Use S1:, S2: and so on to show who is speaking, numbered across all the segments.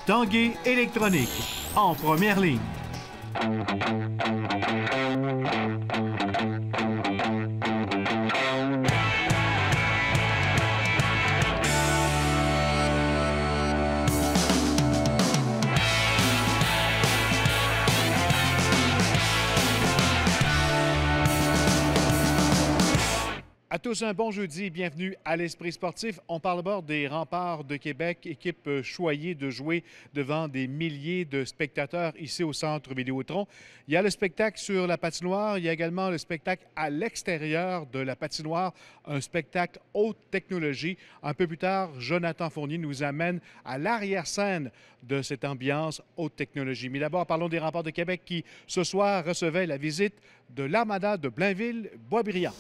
S1: Tanguay Électronique, en première ligne. À tous un bon jeudi, bienvenue à l'Esprit sportif. On parle d'abord des Remparts de Québec, équipe choyée de jouer devant des milliers de spectateurs ici au Centre Vidéotron. Il y a le spectacle sur la patinoire, il y a également le spectacle à l'extérieur de la patinoire, un spectacle haute technologie. Un peu plus tard, Jonathan Fournier nous amène à l'arrière-scène de cette ambiance haute technologie. Mais d'abord, parlons des Remparts de Québec qui, ce soir, recevaient la visite de l'Armada de Blainville-Boisbriand.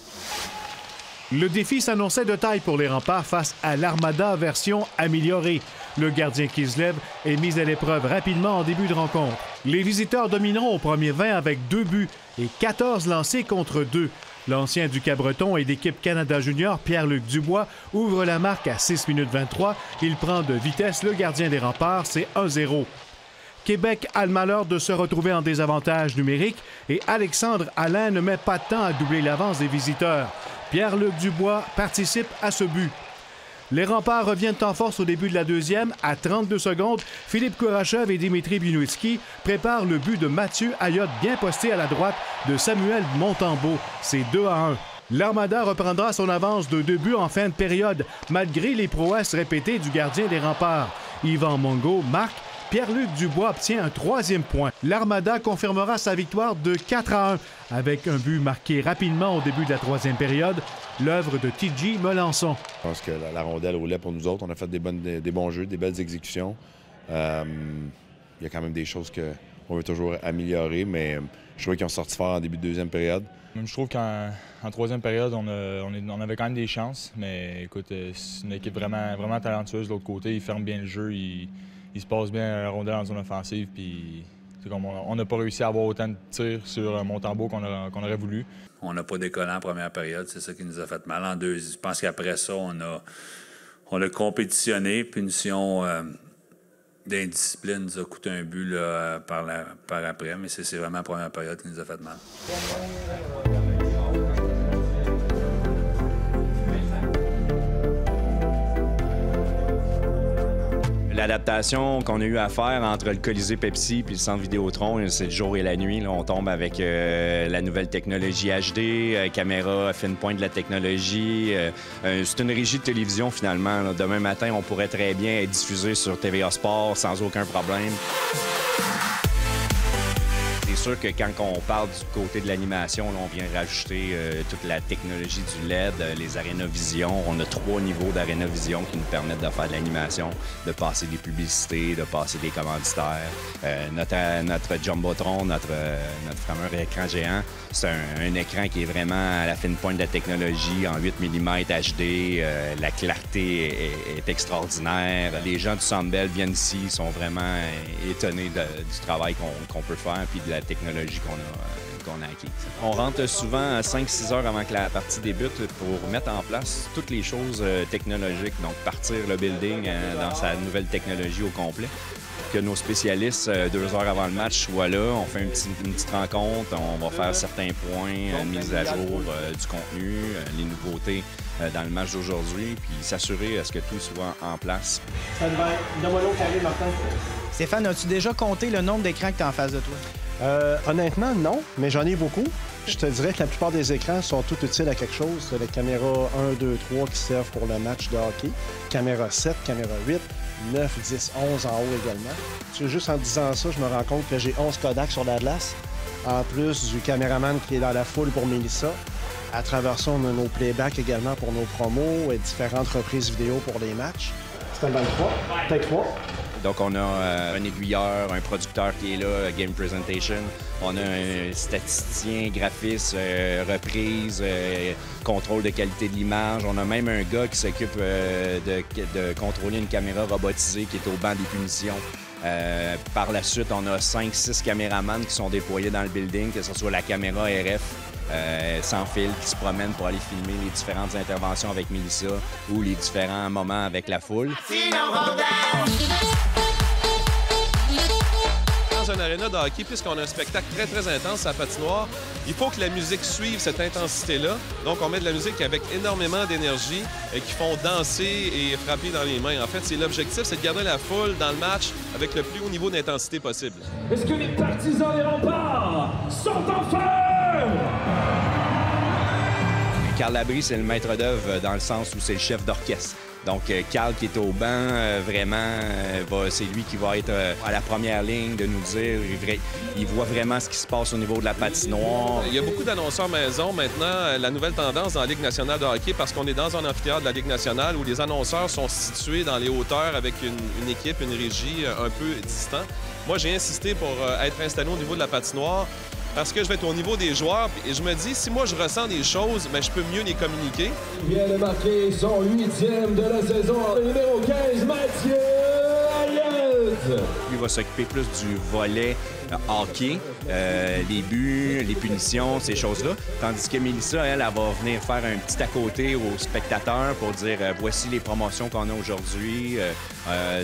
S1: Le défi s'annonçait de taille pour les Remparts face à l'Armada version améliorée. Le gardien qui se lève est mis à l'épreuve rapidement en début de rencontre. Les visiteurs domineront au premier 20 avec 2 buts et 14 lancés contre 2. L'ancien du Cabreton et d'équipe Canada Junior, Pierre-Luc Dubois, ouvre la marque à 6 minutes 23. Il prend de vitesse le gardien des Remparts, c'est 1-0. Québec a le malheur de se retrouver en désavantage numérique et Alexandre Alain ne met pas de temps à doubler l'avance des visiteurs. Pierre-Luc Dubois participe à ce but. Les Remparts reviennent en force au début de la deuxième. À 32 secondes, Philippe Kourachev et Dimitri Binouitski préparent le but de Mathieu Ayotte bien posté à la droite de Samuel Montembeault. C'est 2-1. L'Armada reprendra son avance de 2 buts en fin de période, malgré les prouesses répétées du gardien des Remparts. Yvan Mongo marque. Pierre-Luc Dubois obtient un 3e point. L'Armada confirmera sa victoire de 4-1 avec un but marqué rapidement au début de la 3e période, l'œuvre de TJ Melançon.
S2: Je pense que la rondelle roulait pour nous autres. On a fait des bons jeux, des belles exécutions. Il y a quand même des choses qu'on veut toujours améliorer, mais je trouvais qu'ils ont sorti fort en début de 2e période.
S3: Je trouve qu'en 3e période, on avait quand même des chances, mais écoute, c'est une équipe vraiment talentueuse de l'autre côté. Ils ferment bien le jeu, il se passe bien la rondelle en zone offensive, puis on n'a pas réussi à avoir autant de tirs sur Montembeault qu'on aurait voulu.
S4: On n'a pas décollé en première période, c'est ça qui nous a fait mal. En deuxième, je pense qu'après ça, on a compétitionné, punition d'indiscipline nous a coûté un but là, par après, mais c'est vraiment la première période qui nous a fait mal.
S5: L'adaptation qu'on a eu à faire entre le Colisée Pepsi puis le Centre Vidéotron, c'est le jour et la nuit. Là, on tombe avec la nouvelle technologie HD, caméra fine pointe de la technologie. C'est une régie de télévision, finalement. Là. Demain matin, on pourrait très bien être diffusé sur TVA Sport sans aucun problème. C'est sûr que quand on parle du côté de l'animation, on vient rajouter toute la technologie du LED, les Arénavision. On a 3 niveaux d'Arénavision qui nous permettent de faire de l'animation, de passer des publicités, de passer des commanditaires. Notre Jumbotron, notre fameux écran géant, c'est un écran qui est vraiment à la fine pointe de la technologie, en 8 mm HD. La clarté est extraordinaire. Les gens du Centre Bell viennent ici, ils sont vraiment étonnés du travail qu'on peut faire puis de la technologie qu'on a acquis. On rentre souvent à 5-6 heures avant que la partie débute pour mettre en place toutes les choses technologiques, donc partir le building dans sa nouvelle technologie au complet. Que nos spécialistes, 2 heures avant le match, soient là. On fait une petite rencontre, on va faire certains points, une mise à jour du contenu, les nouveautés dans le match d'aujourd'hui, puis s'assurer à ce que tout soit en place.
S6: Stéphane, as-tu déjà compté le nombre d'écrans que tu as en face de toi?
S7: Honnêtement, non, mais j'en ai beaucoup. Je te dirais que la plupart des écrans sont tous utiles à quelque chose. Les caméras 1, 2, 3 qui servent pour le match de hockey. Caméra 7, caméra 8, 9, 10, 11 en haut également. Tu sais, juste en disant ça, je me rends compte que j'ai 11 Kodak sur la glace. En plus du caméraman qui est dans la foule pour Mélissa. À travers ça, on a nos playbacks également pour nos promos et différentes reprises vidéo pour les matchs. C'est un 23, peut-être 3.
S5: Donc, on a un aiguilleur, un producteur qui est là, Game Presentation. On a un statisticien, graphiste, reprise, contrôle de qualité de l'image. On a même un gars qui s'occupe de contrôler une caméra robotisée qui est au banc des punitions. Par la suite, on a 5-6 caméramans qui sont déployés dans le building, que ce soit la caméra RF, sans fil, qui se promènent pour aller filmer les différentes interventions avec Mélissa ou les différents moments avec la foule.
S8: dans une aréna de hockey, puisqu'on a un spectacle très, très intense à la patinoire, il faut que la musique suive cette intensité-là. Donc, on met de la musique avec énormément d'énergie et qui font danser et frapper dans les mains. En fait, l'objectif, c'est de garder la foule dans le match avec le plus haut niveau d'intensité possible.
S9: Est-ce que les partisans des remparts sont en feu?
S5: Carl Labrie, c'est le maître d'œuvre dans le sens où c'est le chef d'orchestre. Donc, Carl qui est au banc, c'est lui qui va être à la première ligne de nous dire, il voit vraiment ce qui se passe au niveau de la patinoire.
S8: Il y a beaucoup d'annonceurs maison maintenant. La nouvelle tendance dans la Ligue nationale de hockey, parce qu'on est dans un amphithéâtre de la Ligue nationale où les annonceurs sont situés dans les hauteurs avec une équipe, une régie un peu distant. Moi, j'ai insisté pour être installé au niveau de la patinoire parce que je vais être au niveau des joueurs et je me dis, si moi je ressens des choses, bien, je peux mieux les communiquer.
S9: Il vient de marquer son 8e de la saison, le numéro 15, Mathieu Ayette.
S5: Lui va s'occuper plus du volet hockey, les buts, les punitions, ces choses-là. Tandis que Mélissa, elle va venir faire un petit à côté aux spectateurs pour dire voici les promotions qu'on a aujourd'hui,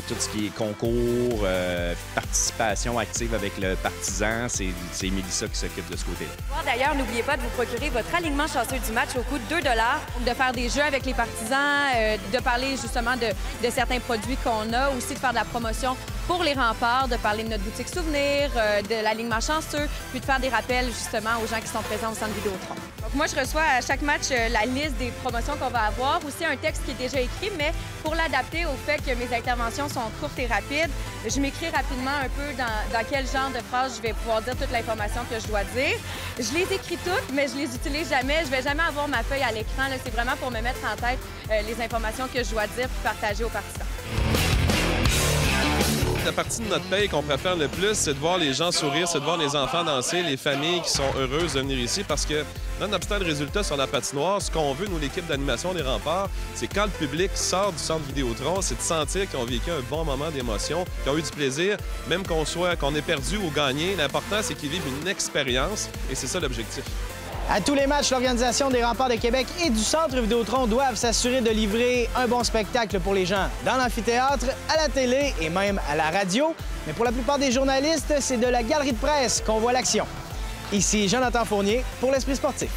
S5: tout ce qui est concours, participation active avec le partisan, c'est Mélissa qui s'occupe de ce côté-là.
S10: D'ailleurs, n'oubliez pas de vous procurer votre alignement chanceux du match au coût de 2 $, de faire des jeux avec les partisans, de parler justement de certains produits qu'on a, aussi de faire de la promotion pour les remparts, de parler de notre boutique souvenir, de l'alignement chanceux, puis de faire des rappels justement aux gens qui sont présents au centre Vidéotron. Donc moi, je reçois à chaque match la liste des promotions qu'on va avoir, aussi un texte qui est déjà écrit, mais pour l'adapter au fait que mes interventions sont courtes et rapides, je m'écris rapidement un peu dans quel genre de phrase je vais pouvoir dire toute l'information que je dois dire. Je les écris toutes, mais je les utilise jamais. Je vais jamais avoir ma feuille à l'écran. C'est vraiment pour me mettre en tête les informations que je dois dire puis partager aux partisans.
S8: La partie de notre paye qu'on préfère le plus, c'est de voir les gens sourire, c'est de voir les enfants danser, les familles qui sont heureuses de venir ici parce que, nonobstant le résultat sur la patinoire, ce qu'on veut, nous, l'équipe d'animation des remparts, c'est quand le public sort du centre Vidéotron, c'est de sentir qu'ils ont vécu un bon moment d'émotion, qu'ils ont eu du plaisir, même qu'on ait perdu ou gagné. L'important, c'est qu'ils vivent une expérience et c'est ça l'objectif.
S6: À tous les matchs, l'Organisation des Remparts de Québec et du Centre Vidéotron doivent s'assurer de livrer un bon spectacle pour les gens dans l'amphithéâtre, à la télé et même à la radio. Mais pour la plupart des journalistes, c'est de la galerie de presse qu'on voit l'action. Ici Jonathan Fournier pour l'Esprit sportif.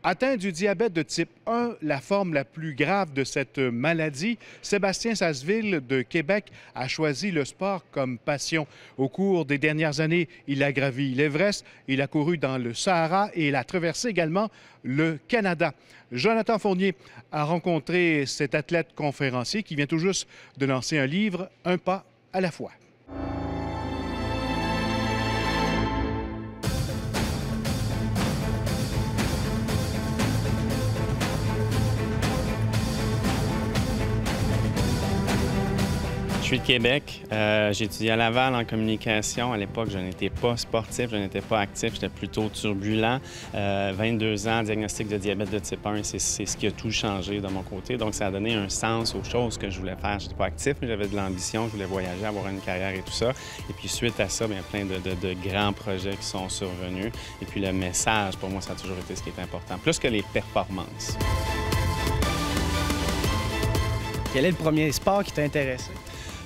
S1: Atteint du diabète de type 1, la forme la plus grave de cette maladie, Sébastien Sasseville de Québec a choisi le sport comme passion. Au cours des dernières années, il a gravi l'Everest, il a couru dans le Sahara et il a traversé également le Canada. Jonathan Fournier a rencontré cet athlète conférencier qui vient tout juste de lancer un livre, Un pas à la fois.
S11: Je suis de Québec. J'ai étudié à Laval en communication. À l'époque, je n'étais pas sportif, je n'étais pas actif, j'étais plutôt turbulent. 22 ans, diagnostic de diabète de type 1, c'est ce qui a tout changé de mon côté. Donc, ça a donné un sens aux choses que je voulais faire. Je n'étais pas actif, mais j'avais de l'ambition, je voulais voyager, avoir une carrière et tout ça. Et puis, suite à ça, bien, plein de grands projets qui sont survenus. Et puis, le message, pour moi, ça a toujours été ce qui est important, plus que les performances.
S6: Quel est le premier sport qui t'a intéressé?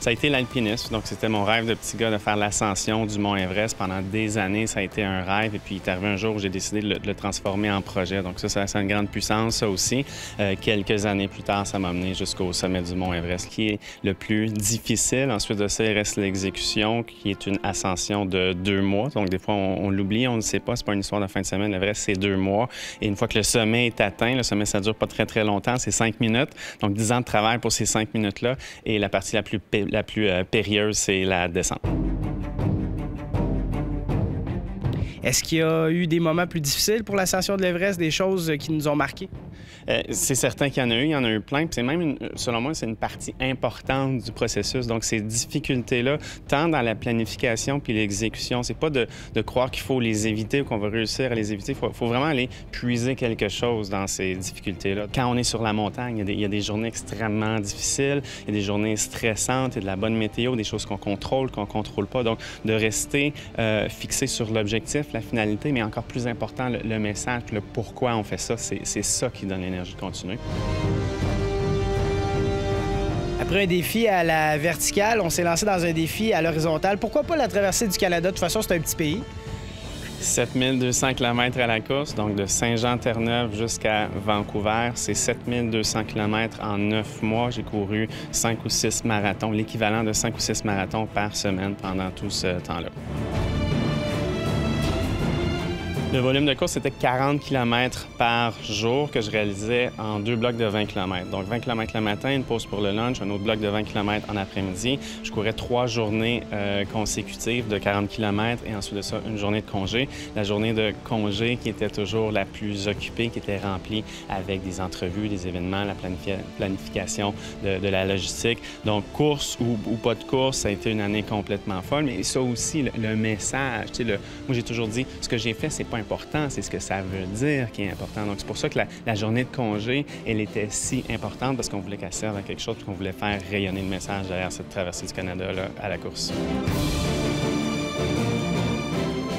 S11: Ça a été l'alpinisme, donc c'était mon rêve de petit gars de faire l'ascension du mont Everest. Pendant des années, ça a été un rêve. Et puis, il est arrivé un jour où j'ai décidé de le transformer en projet. Donc ça a une grande puissance, ça aussi. Quelques années plus tard, ça m'a amené jusqu'au sommet du mont Everest, qui est le plus difficile. Ensuite de ça, il reste l'exécution, qui est une ascension de 2 mois. Donc des fois, on l'oublie, on ne sait pas. C'est pas une histoire de fin de semaine. L'Everest, c'est 2 mois. Et une fois que le sommet est atteint, le sommet, ça dure pas très, très longtemps. C'est 5 minutes. Donc 10 ans de travail pour ces 5 minutes-là. Et la partie la plus périlleuse, c'est la descente.
S6: Est-ce qu'il y a eu des moments plus difficiles pour l'ascension de l'Everest, des choses qui nous ont marqués?
S11: C'est certain qu'il y en a eu. Il y en a eu plein. Puis c'est même, selon moi, c'est une partie importante du processus. Donc, ces difficultés-là, tant dans la planification puis l'exécution, c'est pas de croire qu'il faut les éviter ou qu'on va réussir à les éviter. Il faut vraiment aller puiser quelque chose dans ces difficultés-là. Quand on est sur la montagne, il y a des journées extrêmement difficiles, il y a des journées stressantes, il y a de la bonne météo, des choses qu'on contrôle pas. Donc, de rester fixé sur l'objectif, la finalité, mais encore plus important, le message, le pourquoi on fait ça, c'est ça qui donne l'énergie de continuer.
S6: Après un défi à la verticale, on s'est lancé dans un défi à l'horizontale. Pourquoi pas la traversée du Canada? De toute façon, c'est un petit pays.
S11: 7200 km à la course, donc de Saint-Jean-Terre-Neuve jusqu'à Vancouver. C'est 7200 km en 9 mois. J'ai couru 5 ou 6 marathons, l'équivalent de 5 ou 6 marathons par semaine pendant tout ce temps-là. Le volume de course, c'était 40 km par jour que je réalisais en 2 blocs de 20 km. Donc 20 km le matin, une pause pour le lunch, un autre bloc de 20 km en après-midi. Je courais 3 journées consécutives de 40 km et ensuite de ça, une journée de congé. La journée de congé qui était toujours la plus occupée, qui était remplie avec des entrevues, des événements, la planification de la logistique. Donc course ou pas de course, ça a été une année complètement folle. Mais ça aussi, le message, tu sais, moi j'ai toujours dit, ce que j'ai fait, c'est pas important, c'est ce que ça veut dire qui est important. Donc, c'est pour ça que la journée de congé, elle était si importante parce qu'on voulait qu'elle serve à quelque chose et qu'on voulait faire rayonner le message derrière cette traversée du Canada là, à la course.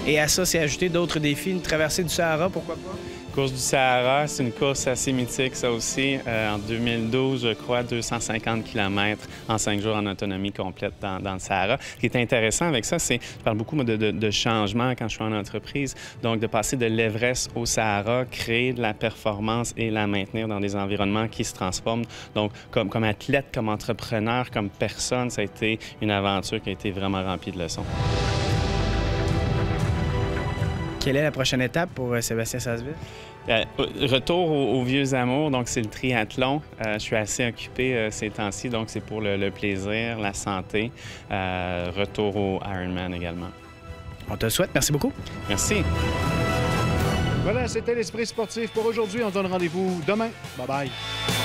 S6: Et à ça, c'est ajouté d'autres défis, une traversée du Sahara, pourquoi pas?
S11: Course du Sahara, c'est une course assez mythique, ça aussi. En 2012, je crois, 250 km en 5 jours en autonomie complète dans le Sahara. Ce qui est intéressant avec ça, c'est, je parle beaucoup de changement quand je suis en entreprise, donc de passer de l'Everest au Sahara, créer de la performance et la maintenir dans des environnements qui se transforment. Donc, comme athlète, comme entrepreneur, comme personne, ça a été une aventure qui a été vraiment remplie de leçons.
S6: Quelle est la prochaine étape pour Sébastien Sasseville?
S11: Retour aux vieux amours, donc c'est le triathlon. Je suis assez occupé ces temps-ci, donc c'est pour le plaisir, la santé. Retour au Ironman également.
S6: On te le souhaite. Merci beaucoup.
S11: Merci.
S1: Voilà, c'était l'Esprit sportif pour aujourd'hui. On se donne rendez-vous demain. Bye-bye.